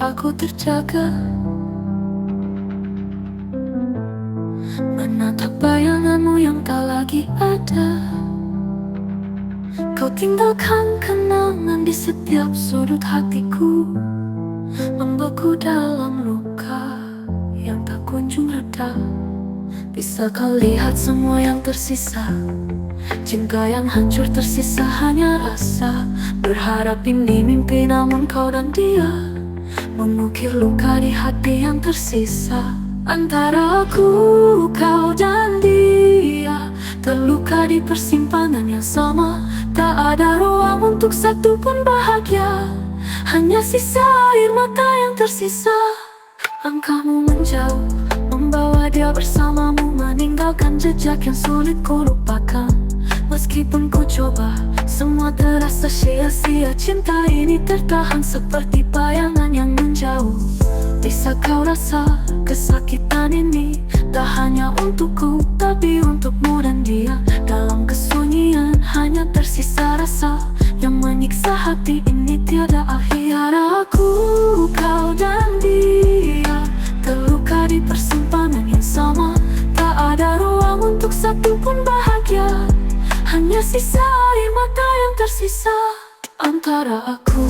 aku terjaga, menatap bayanganmu yang tak lagi ada. Kau tinggalkan kenangan di setiap sudut hatiku, membeku dalam luka yang tak kunjung reda. Bisa kau lihat semua yang tersisa, cinta yang hancur tersisa hanya rasa. Berharap ini mimpi namun kau dan dia mengukir luka di hati yang tersisa. Antara aku, kau dan dia, terluka di persimpangan yang sama. Tak ada ruang untuk satu pun bahagia, hanya sisa air mata yang tersisa. Langkahmu menjauh, membawa dia bersamamu, meninggalkan jejak yang sulit ku lupakan. Meskipun ku coba, semua terasa sia-sia. Cinta ini tertahan seperti bayangan yang menjauh. Bisa kau rasa kesakitan ini tak hanya untukku, tapi untukmu dan dia. Dalam kesunyian hanya tersisa rasa yang menyiksa hati ini tiada akhir. Aku, kau dan dia, terluka di persimpangan yang sama. Tak ada ruang untuk satu pun bahagia, hanya sisa air mata yang tersisa. Antara aku,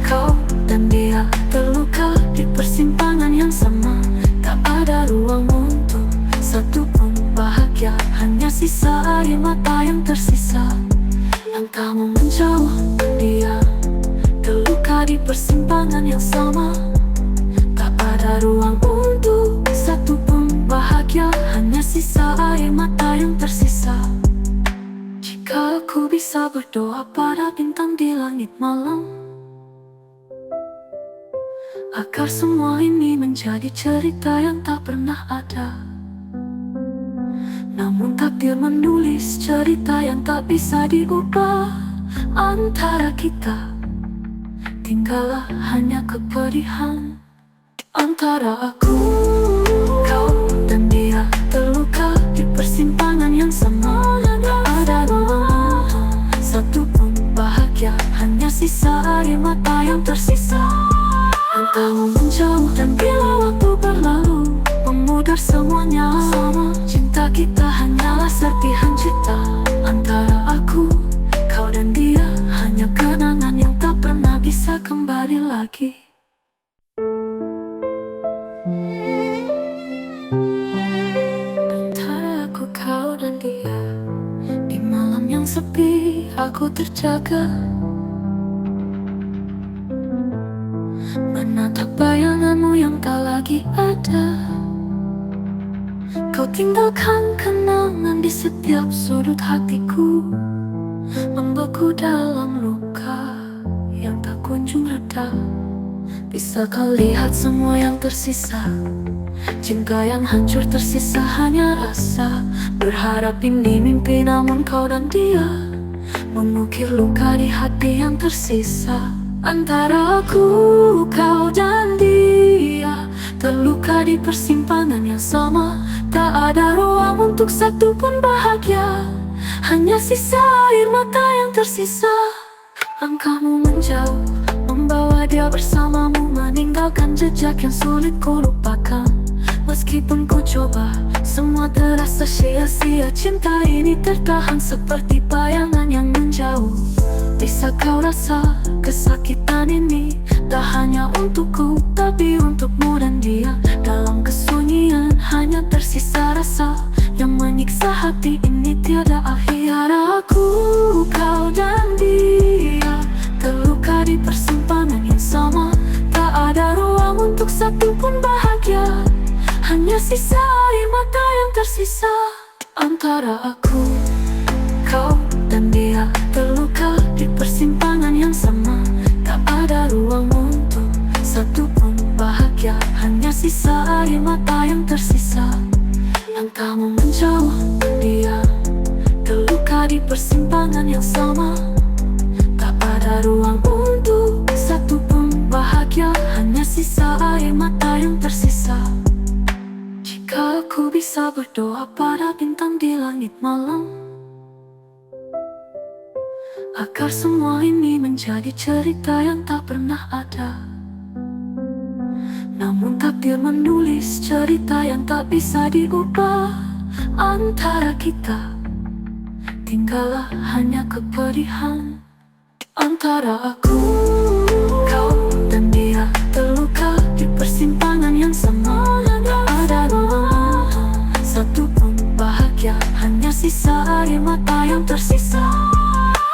kau dan dia, terluka di persimpangan yang sama. Tak ada ruang untuk satu pun bahagia, hanya sisa air mata yang tersisa. Langkahmu menjauh, dia terluka di persimpangan yang sama. Tak ada ruang untuk satu pun bahagia, hanya sisa air mata yang tersisa. Jika aku bisa berdoa pada bintang di langit malam, agar semua ini menjadi cerita yang tak pernah ada. Namun takdir menulis cerita yang tak bisa diubah. Antara kita tinggallah hanya kepedihan. Antara aku, kau dan dia, terluka di persimpangan yang sama. Tak ada ruang satu pun bahagia, hanya sisa air mata yang tersisa. Langkahmu menjauh dan bila waktu berlalu, memudar semuanya sama. Cinta kita hanyalah serpihan cerita. Antara aku, kau dan dia, hanya kenangan yang tak pernah bisa kembali lagi. Antara aku, kau dan dia, di malam yang sepi aku terjaga, menatap bayanganmu yang tak lagi ada. Kau tinggalkan kenangan di setiap sudut hatiku, membeku dalam luka yang tak kunjung reda. Bisa kau lihat semua yang tersisa, cinta yang hancur tersisa hanya rasa. Berharap ini mimpi namun kau dan dia mengukir luka di hati yang tersisa. Antara aku, kau dan dia, terluka di persimpangan yang sama. Tak ada ruang untuk satu pun bahagia, hanya sisa air mata yang tersisa. Langkahmu menjauh, membawa dia bersamamu, meninggalkan jejak yang sulit ku lupakan. Meskipun ku coba, semua terasa sia-sia. Cinta ini tertahan seperti bayangan yang menjauh. Bisa kau rasa kesakitan ini tak hanya untukku, tapi untukmu dan dia. Dalam kesunyian hanya tersisa rasa yang menyiksa hati ini tiada akhir. Aku, kau dan dia, terluka di persimpangan yang sama. Tak ada ruang untuk satu pun bahagia, hanya sisa air mata yang tersisa. Antara aku, kau dan dia, terluka di persimpangan yang sama. Tak ada ruang untuk satu pun bahagia, hanya sisa air mata yang tersisa. Langkahmu menjauh, dia terluka di persimpangan yang sama. Tak ada ruang untuk satu pun bahagia, hanya sisa air mata yang tersisa. Jika aku bisa berdoa pada bintang di langit malam, agar semua ini menjadi cerita yang tak pernah ada. Namun takdir menulis cerita yang tak bisa diubah. Antara kita tinggallah hanya kepedihan. Antara aku, kau, dan dia terluka di persimpangan yang sama. Tak ada ruang satu pun bahagia, hanya sisa air mata yang tersisa.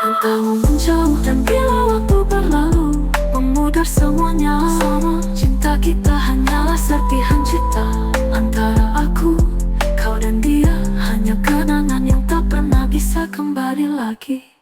Entah menjauh dan bila waktu berlalu memudar semuanya. Cinta kita hanyalah serpihan cerita. Antara aku, kau dan dia hanya kenangan yang tak pernah bisa kembali lagi.